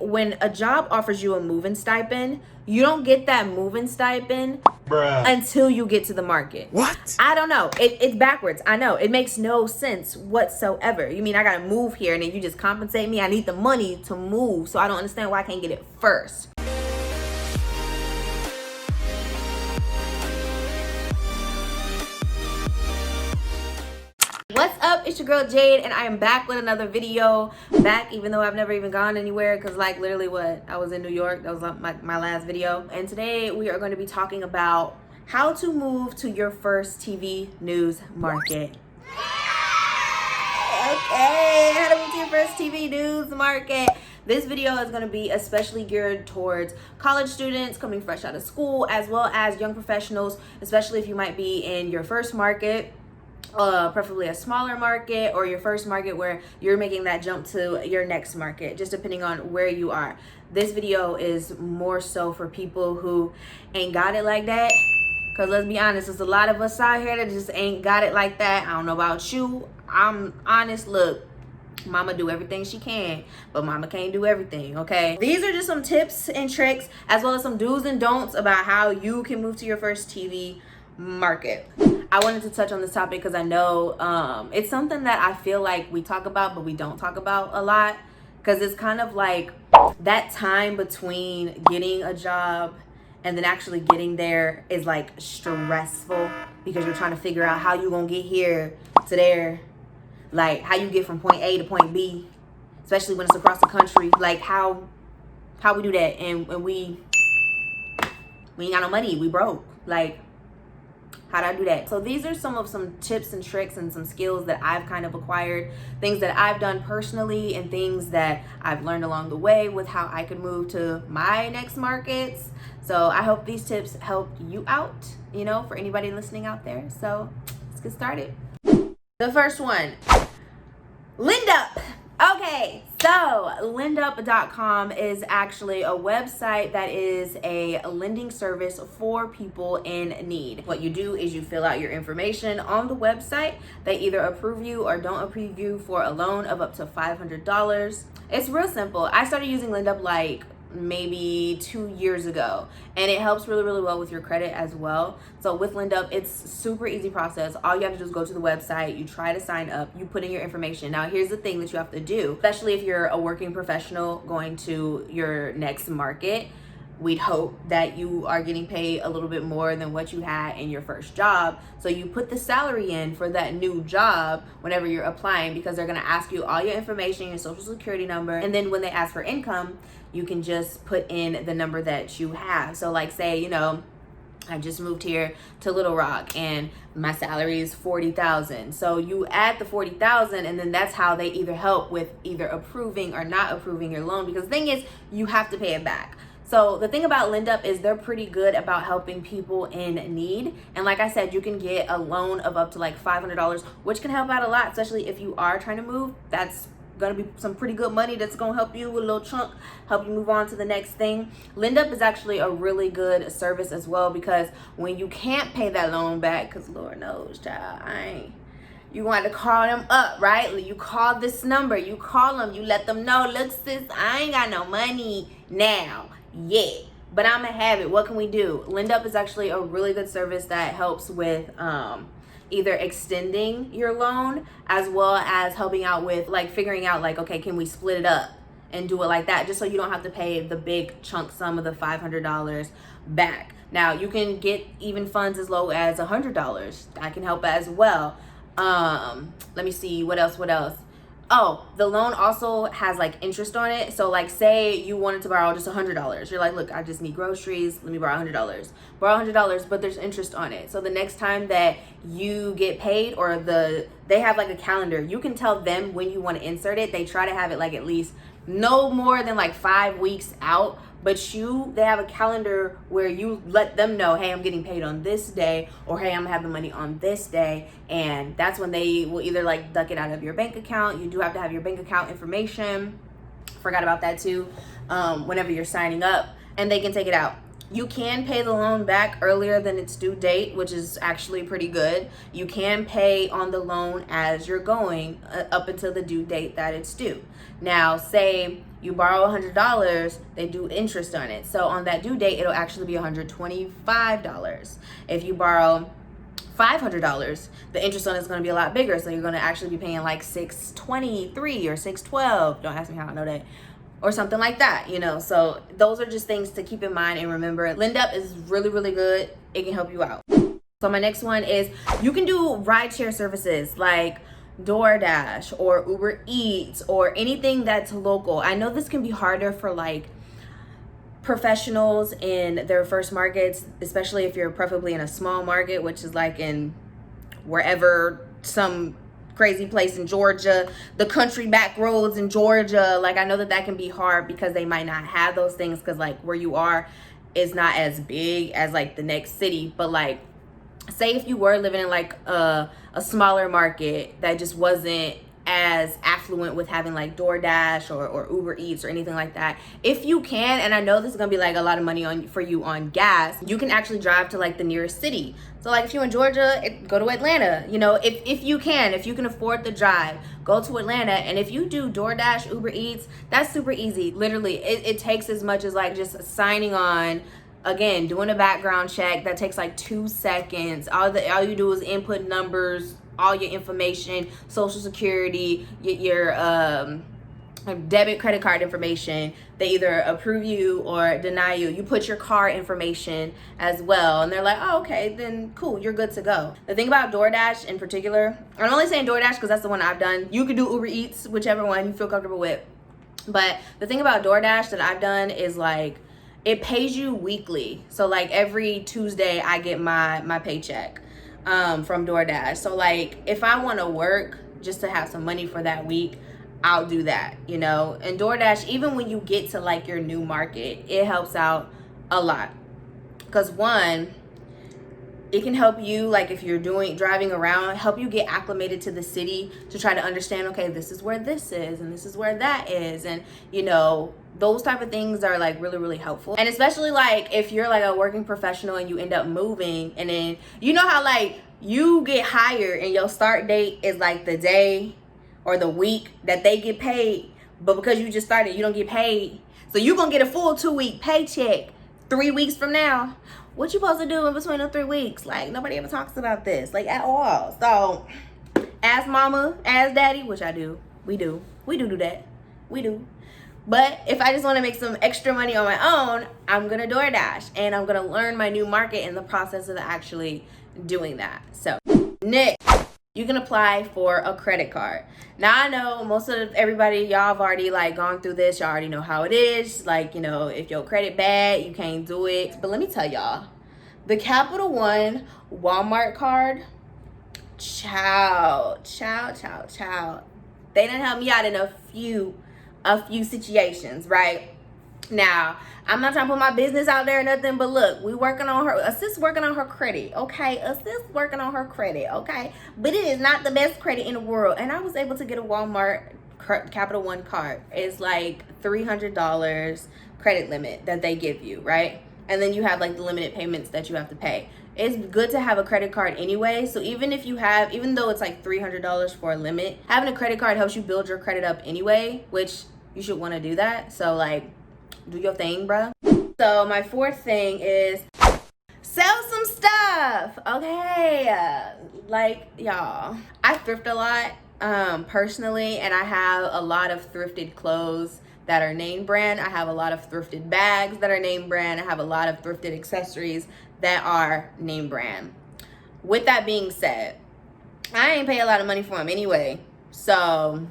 When a job offers you a moving stipend, you don't get that moving stipend until you get to the market. What? I don't know. It's backwards. I know. It makes no sense whatsoever. You mean I gotta move here and then you just compensate me? I need the money to move, so I don't understand why I can't get it first. What's up? It's your girl Jade, and I am back with another video. Back even though I've never even gone anywhere, because like literally I was in New York. That was my last video. And today we are going to be talking about how to move to your first TV news market. Okay, how to move to your first TV news market. This video is going to be especially geared towards college students coming fresh out of school, as well as young professionals, especially if you might be in your first market, preferably a smaller market, or your first market where you're making that jump to your next market, just depending on where you are. This video is more so for people who ain't got it like that, because let's be honest, there's a lot of us out here that just ain't got it like that. I don't know about you. I'm honest. Look, mama do everything she can, but mama can't do everything, okay? These are just some tips and tricks, as well as some do's and don'ts about how you can move to your first TV market. I wanted to touch on this topic because I know it's something that I feel like we talk about, but we don't talk about a lot, because it's kind of like that time between getting a job and then actually getting there is like stressful, because you're trying to figure out how you gonna get here to there, like how you get from point A to point B, especially when it's across the country. Like how we do that, and we ain't got no money, we broke. Like, how do I do that? So these are some tips and tricks and some skills that I've kind of acquired, things that I've done personally, and things that I've learned along the way with how I could move to my next markets. So I hope these tips help you out, you know, for anybody listening out there. So let's get started. The first one, LendUp. Okay, so lendup.com is actually a website that is a lending service for people in need. What you do is you fill out your information on the website. They either approve you or don't approve you for a loan of up to $500. It's real simple. I started using LendUp like maybe 2 years ago, and it helps really well with your credit as well. So with LendUp, it's super easy process. All you have to do is go to the website, you try to sign up, you put in your information. Now here's the thing that you have to do, especially if you're a working professional going to your next market. We'd hope that you are getting paid a little bit more than what you had in your first job. So you put the salary in for that new job whenever you're applying, because they're going to ask you all your information, your social security number. And then when they ask for income, you can just put in the number that you have. So like say, you know, I just moved here to Little Rock and my salary is $40,000. So you add the $40,000, and then that's how they either help with either approving or not approving your loan, because the thing is, you have to pay it back. So the thing about LendUp is they're pretty good about helping people in need. And like I said, you can get a loan of up to like $500, which can help out a lot, especially if you are trying to move. That's gonna be some pretty good money that's gonna help you with a little chunk, help you move on to the next thing. LendUp is actually a really good service as well, because when you can't pay that loan back, because Lord knows, child, you want to call them up, right? You call this number, you call them, you let them know, look sis, I ain't got no money now yet, but I'm gonna have it. What can we do? LendUp is actually a really good service that helps with either extending your loan, as well as helping out with like figuring out like, okay, can we split it up and do it like that, just so you don't have to pay the big chunk sum of the $500 back. Now you can get even funds as low as $100. That can help as well. Let me see, what else? Oh, the loan also has like interest on it. So like say you wanted to borrow just $100. You're like, look, I just need groceries. Let me borrow $100. Borrow $100, but there's interest on it. So the next time that you get paid, or they have like a calendar, you can tell them when you want to insert it. They try to have it like at least no more than like 5 weeks out. But they have a calendar where you let them know, hey, I'm getting paid on this day, or hey, I'm gonna have the money on this day. And that's when they will either like duck it out of your bank account. You do have to have your bank account information. Forgot about that too. Whenever you're signing up, and they can take it out. You can pay the loan back earlier than its due date, which is actually pretty good. You can pay on the loan as you're going up until the due date that it's due. Now, say You borrow $100, they do interest on it. So on that due date, it'll actually be $125. If you borrow $500, the interest on it's going to be a lot bigger. So you're going to actually be paying like $623 or $612. Don't ask me how I know that. Or something like that, you know. So those are just things to keep in mind and remember. LendUp is really, really good. It can help you out. So my next one is you can do rideshare services like DoorDash or Uber Eats or anything that's local. I know this can be harder for like professionals in their first markets, especially if you're preferably in a small market, which is like in wherever, some crazy place in Georgia, the country back roads in Georgia. Like I know that can be hard because they might not have those things because like where you are is not as big as like the next city. But like say if you were living in like a smaller market that just wasn't as affluent with having like DoorDash or Uber Eats or anything like that, if you can, and I know this is gonna be like a lot of money for you on gas, you can actually drive to like the nearest city. So like if you're in Georgia, go to Atlanta. You know, if you can afford the drive, go to Atlanta. And if you do DoorDash, Uber Eats, that's super easy. Literally, it takes as much as like just signing on. Again, doing a background check that takes like 2 seconds. All you do is input numbers, all your information, social security, your debit, credit card information. They either approve you or deny you. You put your car information as well, and they're like, oh, okay, then cool, you're good to go. The thing about DoorDash in particular, I'm only saying DoorDash because that's the one I've done. You could do Uber Eats, whichever one you feel comfortable with. But the thing about DoorDash that I've done is like, it pays you weekly. So like every Tuesday I get my paycheck from DoorDash. So like if I want to work just to have some money for that week, I'll do that, you know. And DoorDash, even when you get to like your new market, it helps out a lot. Because one, it can help you, like if you're driving around, help you get acclimated to the city to try to understand, okay, this is where this is and this is where that is. And, you know, those type of things are like really, really helpful. And especially like if you're like a working professional and you end up moving, and then you know how like you get hired and your start date is like the day or the week that they get paid, but because you just started, you don't get paid. So you're gonna get a full 2-week paycheck 3 weeks from now. What you supposed to do in between the 3 weeks? Like nobody ever talks about this, like at all. So ask mama, ask daddy, which I do. We do that. We do. But if I just want to make some extra money on my own, I'm going to DoorDash. And I'm going to learn my new market in the process of actually doing that. So next, you can apply for a credit card. Now I know most of everybody, y'all have already like gone through this. Y'all already know how it is. Like, you know, if your credit bad, you can't do it. But let me tell y'all, the Capital One Walmart card, child. They done help me out in a few situations, right? Now, I'm not trying to put my business out there or nothing, but look, we working on her, Assist working on her credit, okay? Assist working on her credit, okay? But it is not the best credit in the world. And I was able to get a Walmart Capital One card. It's like $300 credit limit that they give you, right? And then you have like the limited payments that you have to pay. It's good to have a credit card anyway. So even though it's like $300 for a limit, having a credit card helps you build your credit up anyway, which you should want to do that. So like, do your thing, bro. So my fourth thing is sell some stuff, okay? Like, y'all, I thrift a lot personally, and I have a lot of thrifted clothes that are name brand. I have a lot of thrifted bags that are name brand. I have a lot of thrifted accessories that are name brand. With that being said, I ain't pay a lot of money for them anyway. So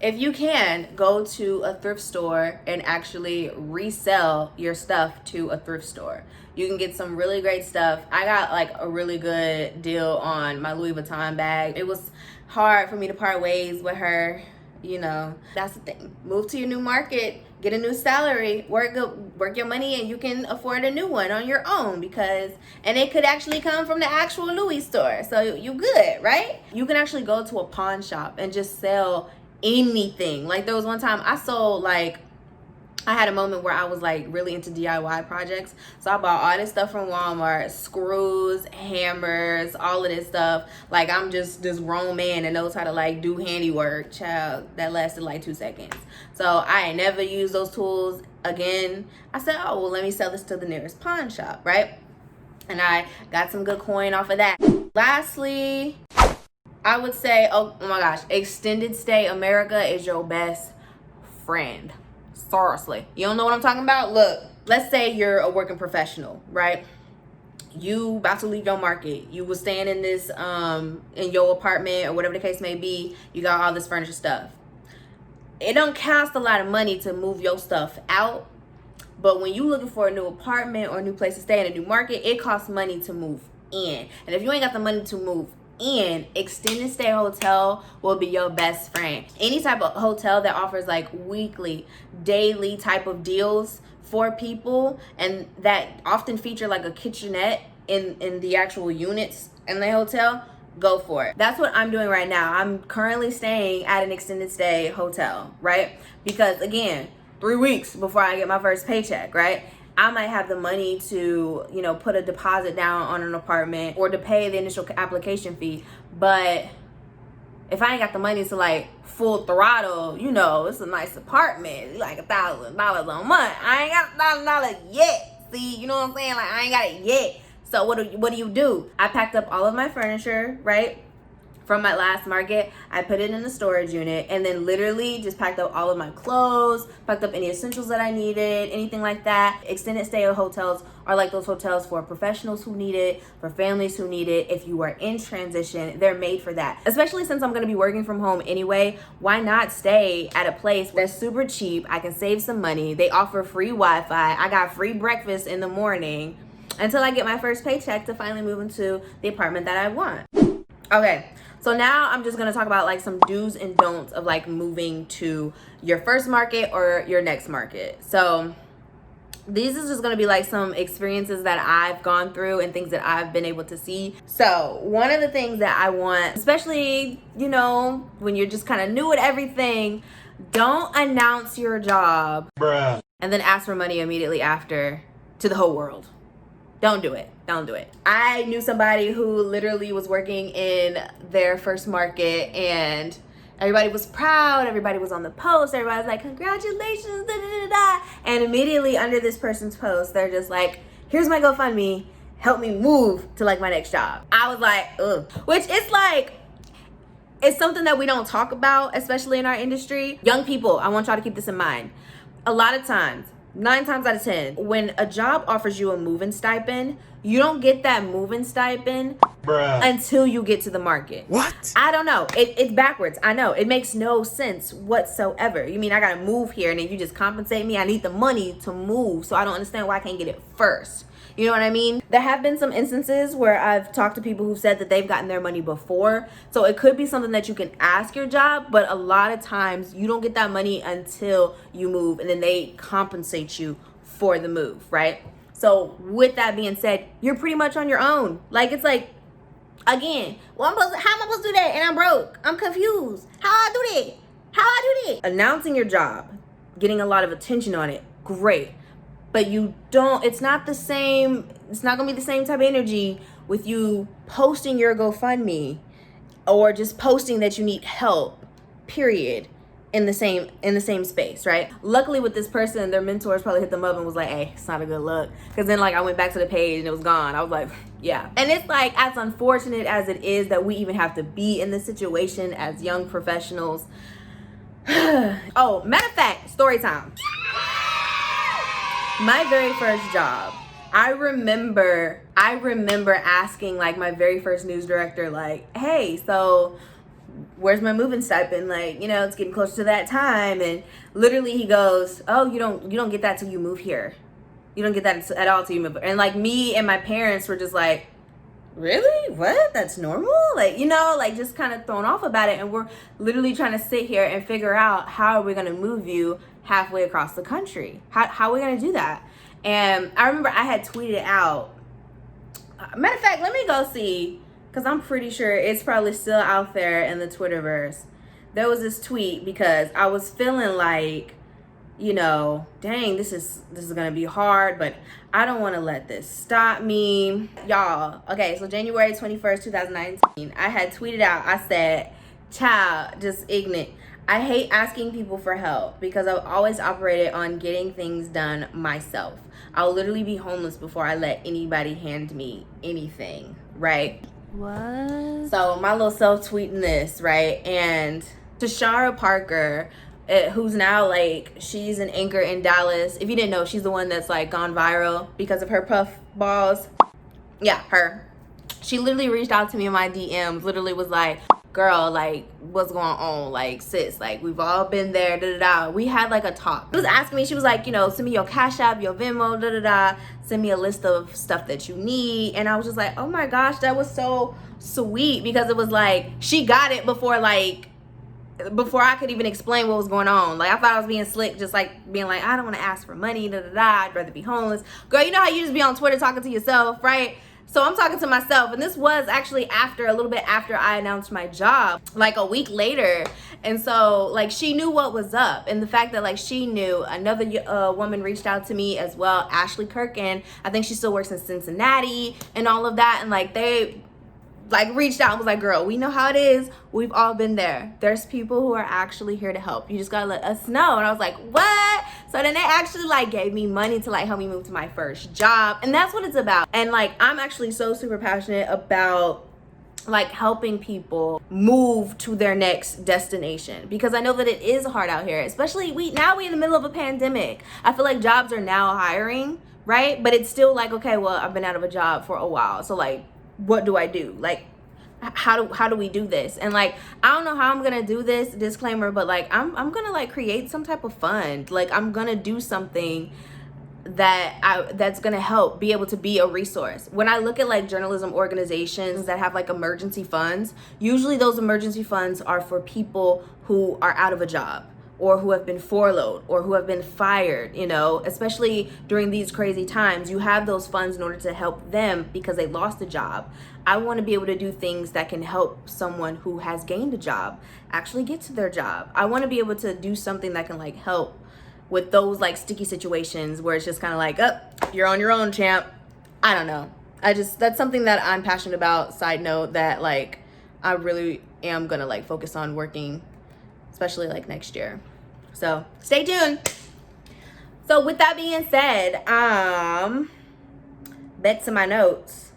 if you can, go to a thrift store and actually resell your stuff to a thrift store. You can get some really great stuff. I got like a really good deal on my Louis Vuitton bag. It was hard for me to part ways with her. You know, that's the thing. Move to your new market, get a new salary, work your money, and you can afford a new one on your own, and it could actually come from the actual Louis store. So you good, right? You can actually go to a pawn shop and just sell anything. Like there was one time I sold like I had a moment where I was like really into DIY projects. So I bought all this stuff from Walmart, screws, hammers, all of this stuff. Like I'm just this grown man that knows how to like do handiwork. Child, that lasted like 2 seconds. So I ain't never used those tools again. I said, oh, well, let me sell this to the nearest pawn shop, right? And I got some good coin off of that. Lastly, I would say, oh my gosh, extended stay America is your best friend. Seriously, you don't know what I'm talking about? Look, let's say you're a working professional, right? You about to leave your market. You was staying in this in your apartment or whatever the case may be. You got all this furniture stuff. It don't cost a lot of money to move your stuff out, but when you looking for a new apartment or a new place to stay in a new market, it costs money to move in. And if you ain't got the money to move in, extended stay hotel will be your best friend. Any type of hotel that offers like weekly, daily type of deals for people, and that often feature like a kitchenette in the actual units in the hotel, go for it. That's what I'm doing right now. I'm currently staying at an extended stay hotel, right? Because again, 3 weeks before I get my first paycheck, right? I might have the money to, you know, put a deposit down on an apartment or to pay the initial application fee. But if I ain't got the money to like full throttle, you know, it's a nice apartment, like $1,000 a month. I ain't got $1,000 yet. See, you know what I'm saying? Like I ain't got it yet. So what do you do? I packed up all of my furniture, right? From my last market, I put it in the storage unit and then literally just packed up all of my clothes, packed up any essentials that I needed, anything like that. Extended stay hotels are like those hotels for professionals who need it, for families who need it. If you are in transition, they're made for that. Especially since I'm gonna be working from home anyway, why not stay at a place that's super cheap? I can save some money. They offer free Wi-Fi. I got free breakfast in the morning until I get my first paycheck to finally move into the apartment that I want. Okay. So now I'm just gonna talk about like some do's and don'ts of like moving to your first market or your next market. So these is just gonna be like some experiences that I've gone through and things that I've been able to see. So one of the things that I want, especially, you know, when you're just kind of new at everything, don't announce your job and then ask for money immediately after to the whole world. Don't do it. Don't do it. I knew somebody who literally was working in their first market and everybody was proud. Everybody was on the post. Everybody was like, congratulations, da, da, da, da. And immediately under this person's post, they're just like, here's my GoFundMe. Help me move to like my next job. I was like, ugh. Which is like, it's something that we don't talk about, especially in our industry. Young people, I want y'all to keep this in mind. A lot of times, 9 times out of 10, when a job offers you a moving stipend, you don't get that moving stipend until you get to the market. What? I don't know. It's backwards. I know. It makes no sense whatsoever. You mean I gotta move here and then you just compensate me? I need the money to move, so I don't understand why I can't get it first. You know what I mean? There have been some instances where I've talked to people who said that they've gotten their money before. So it could be something that you can ask your job, but a lot of times you don't get that money until you move and then they compensate you for the move, right? So with that being said, you're pretty much on your own. Like, it's like, again, how am I supposed to do that? And I'm broke. I'm confused. How I do that? How I do that? Announcing your job, getting a lot of attention on it, great. But you don't, it's not the same, it's not gonna be the same type of energy with you posting your GoFundMe or just posting that you need help, period, in the same space, right? Luckily with this person, their mentors probably hit them up and was like, hey, it's not a good look. Because then like I went back to the page and it was gone. I was like, yeah. And it's like, as unfortunate as it is that we even have to be in this situation as young professionals. Oh, matter of fact, story time. My very first job, I remember asking like my very first news director, like, hey, so where's my moving stipend? Like, you know, it's getting close to that time. And literally he goes, oh, you don't get that till you move here. You don't get that at all till you move. And like me and my parents were just like, really? What? That's normal? Like, you know, like just kind of thrown off about it. And we're literally trying to sit here and figure out how are we going to move you halfway across the country? How are we going to do that? And I remember I had tweeted out, matter of fact, let me go see, because I'm pretty sure it's probably still out there in the Twitterverse. There was this tweet because I was feeling like, you know, dang, this is gonna be hard, but I don't want to let this stop me, y'all. Okay, so January 21st, 2019, I had tweeted out, I said, child, just ignorant, I hate asking people for help because I've always operated on getting things done myself. I'll literally be homeless before I let anybody hand me anything, right? What? So my little self tweeting this, right? And Tashara Parker, who's now like, she's an anchor in Dallas. If you didn't know, she's the one that's like gone viral because of her puff balls. Yeah, her. She literally reached out to me in my DMs, literally was like, girl, like, what's going on? Like, sis, like, we've all been there, da-da-da. We had like a talk. She was asking me, she was like, you know, send me your Cash App, your Venmo, da-da-da. Send me a list of stuff that you need. And I was just like, oh my gosh, that was so sweet, because it was like, she got it before I could even explain what was going on. Like, I thought I was being slick, just like being like, I don't want to ask for money, da-da-da. I'd rather be homeless. Girl, you know how you just be on Twitter talking to yourself, right? So I'm talking to myself, and this was actually a little bit after I announced my job, like a week later. And so like, she knew what was up, and the fact that like she knew, another woman reached out to me as well, Ashley Kirkin. I think she still works in Cincinnati and all of that, and like they like reached out and was like, girl, we know how it is. We've all been there. There's people who are actually here to help. You just gotta let us know. And I was like, what? So then they actually like gave me money to like help me move to my first job. And that's what it's about. And like, I'm actually so super passionate about like helping people move to their next destination, because I know that it is hard out here, especially we in the middle of a pandemic. I feel like jobs are now hiring, right? But it's still like, okay, well, I've been out of a job for a while. So like, what do I do? Like, how do we do this? And like, I don't know how I'm gonna do this, disclaimer, but like, I'm gonna like create some type of fund. Like, I'm gonna do something that's gonna help be able to be a resource. When I look at like journalism organizations that have like emergency funds, usually those emergency funds are for people who are out of a job, or who have been furloughed, or who have been fired, you know, especially during these crazy times. You have those funds in order to help them because they lost a job. I want to be able to do things that can help someone who has gained a job actually get to their job. I want to be able to do something that can like help with those like sticky situations where it's just kind of like, oh, you're on your own, champ. I don't know. That's something that I'm passionate about. Side note, that like, I really am gonna like focus on working, especially like next year. So stay tuned. So with that being said, back to my notes.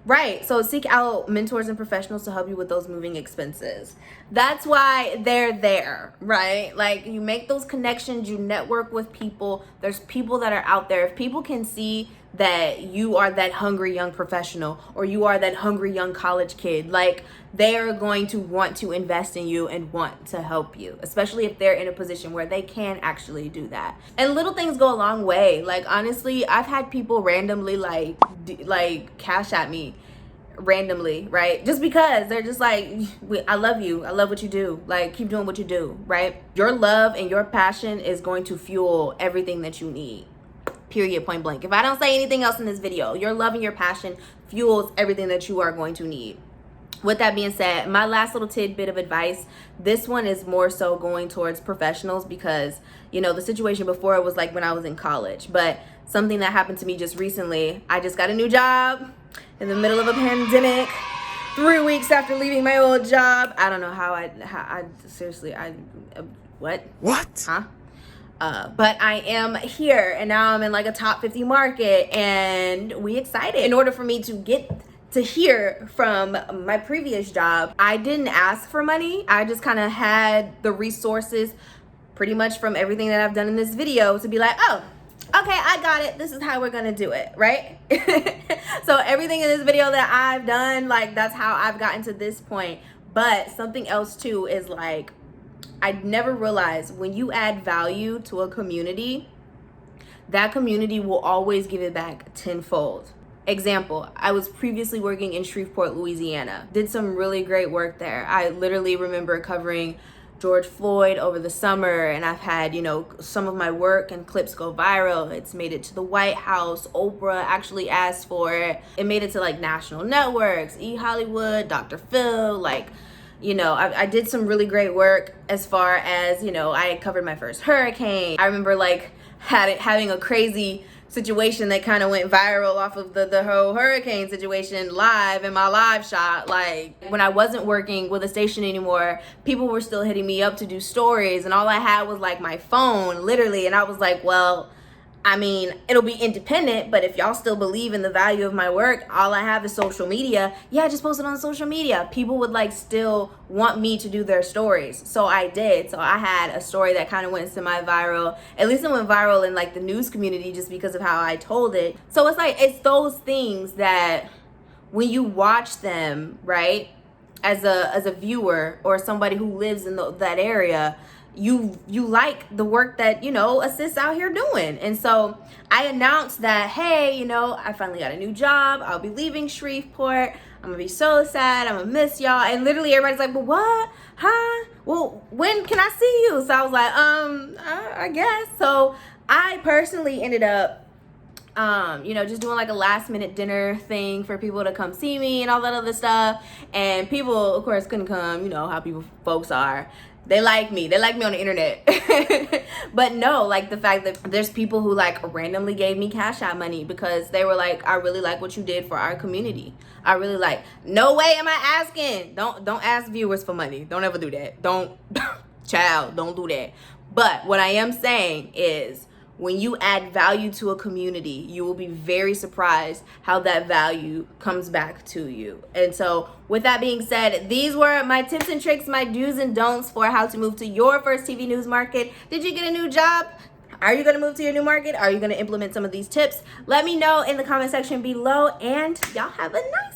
Right, so seek out mentors and professionals to help you with those moving expenses. That's why they're there, right? Like, you make those connections, you network with people. There's people that are out there. If people can see that you are that hungry young professional, or you are that hungry young college kid, like, they are going to want to invest in you and want to help you, especially if they're in a position where they can actually do that. And little things go a long way. Like, honestly, I've had people randomly like cash at me randomly, right? Just because they're just like, I love you, I love what you do, like, keep doing what you do, right? Your love and your passion is going to fuel everything that you need, period, point blank. If I don't say anything else in this video, your love and your passion fuels everything that you are going to need. With that being said, my last little tidbit of advice, this one is more so going towards professionals, because, you know, the situation before it was like when I was in college, but something that happened to me just recently, I just got a new job in the middle of a pandemic, 3 weeks after leaving my old job. I don't know how what? Huh? But I am here, and now I'm in like a top 50 market, and we excited. In order for me to get to hear from my previous job, I didn't ask for money. I just kind of had the resources pretty much from everything that I've done in this video to be like, oh, okay, I got it. This is how we're gonna do it, right? So everything in this video that I've done, like, that's how I've gotten to this point. But something else too is like, I never realized when you add value to a community, that community will always give it back tenfold. Example, I was previously working in Shreveport, Louisiana. Did some really great work there. I literally remember covering George Floyd over the summer, and I've had, you know, some of my work and clips go viral. It's made it to the White House. Oprah actually asked for it. It made it to like national networks, E! Hollywood, Dr. Phil, like, You know, I did some really great work as far as, you know, I covered my first hurricane. I remember like having a crazy situation that kind of went viral off of the whole hurricane situation live in my live shot. Like when I wasn't working with a station anymore, people were still hitting me up to do stories, and all I had was like my phone, literally. And I was like, well, I mean, it'll be independent, but if y'all still believe in the value of my work, all I have is social media. Yeah, just post it on social media. People would like still want me to do their stories. So I did. So I had a story that kind of went semi-viral. At least it went viral in like the news community just because of how I told it. So it's like, it's those things that when you watch them, right, as a viewer or somebody who lives in that area, you like the work that, you know, assists out here doing. And so I announced that, hey, you know, I finally got a new job. I'll be leaving Shreveport. I'm gonna be so sad. I'm gonna miss y'all. And literally everybody's like, but what? Huh? Well, when can I see you? So I was like, I guess. So I personally ended up you know, just doing like a last minute dinner thing for people to come see me and all that other stuff. And people, of course, couldn't come. You know how folks are. They like me on the internet. But no, like the fact that there's people who like randomly gave me Cash App money because they were like, I really like what you did for our community. I really like. No way am I asking. Don't ask viewers for money. Don't ever do that. Don't child, don't do that. But what I am saying is, when you add value to a community, you will be very surprised how that value comes back to you. And so with that being said, these were my tips and tricks, my do's and don'ts for how to move to your first TV news market. Did you get a new job? Are you going to move to your new market? Are you going to implement some of these tips? Let me know in the comment section below, and y'all have a nice